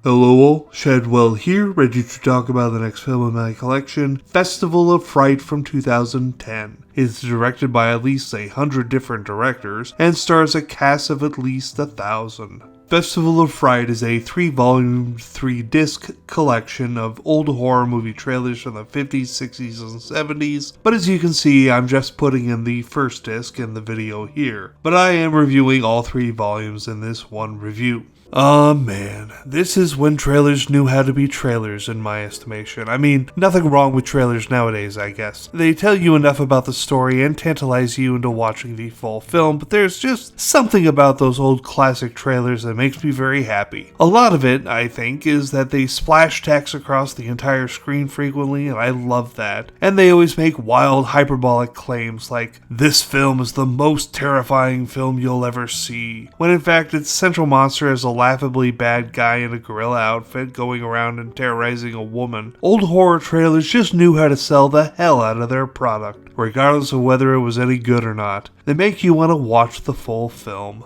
Hello all, Shadwell here, ready to talk about the next film in my collection, Festival of Fright from 2010. It's directed by at least 100 different directors, and stars a cast of at least 1,000. Festival of Fright is a 3-volume, 3-disc collection of old horror movie trailers from the 50s, 60s, and 70s, but as you can see, I'm just putting in the first disc in the video here. But I am reviewing all 3 volumes in this one review. Man, this is when trailers knew how to be trailers in my estimation. I mean, nothing wrong with trailers nowadays, I guess. They tell you enough about the story and tantalize you into watching the full film, but there's just something about those old classic trailers that makes me very happy. A lot of it, I think, is that they splash text across the entire screen frequently, and I love that. And they always make wild, hyperbolic claims like, "This film is the most terrifying film you'll ever see," when in fact its central monster is a laughably bad guy in a gorilla outfit going around and terrorizing a woman. Old horror trailers just knew how to sell the hell out of their product, regardless of whether it was any good or not. They make you want to watch the full film.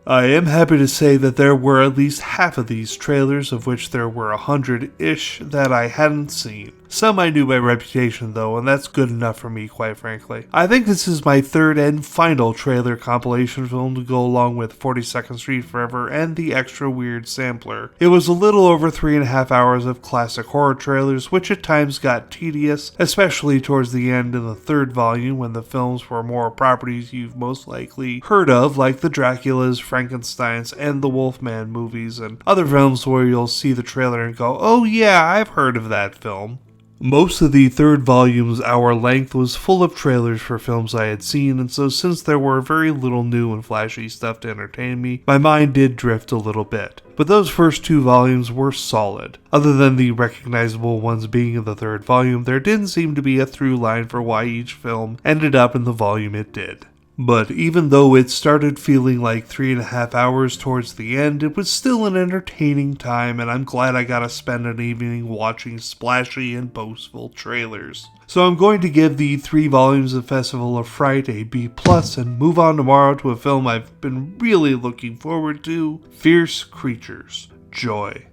I am happy to say that there were at least half of these trailers, of which there were 100-ish, that I hadn't seen. Some I knew by reputation though, and that's good enough for me, quite frankly. I think this is my third and final trailer compilation film to go along with 42nd Street Forever and the extra weird sampler. It was a little over 3.5 hours of classic horror trailers, which at times got tedious, especially towards the end in the third volume when the films were more properties you've most likely heard of, like the Draculas, Frankensteins, and the Wolfman movies, and other films where you'll see the trailer and go, "Oh yeah, I've heard of that film." Most of the third volume's hour length was full of trailers for films I had seen, and so since there were very little new and flashy stuff to entertain me, my mind did drift a little bit. But those first 2 volumes were solid. Other than the recognizable ones being in the third volume, there didn't seem to be a through line for why each film ended up in the volume it did. But even though it started feeling like 3.5 hours towards the end, it was still an entertaining time, and I'm glad I got to spend an evening watching splashy and boastful trailers. So I'm going to give the 3 volumes of Festival of Fright a B+, and move on tomorrow to a film I've been really looking forward to, Fierce Creatures. Joy.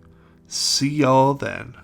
See y'all then.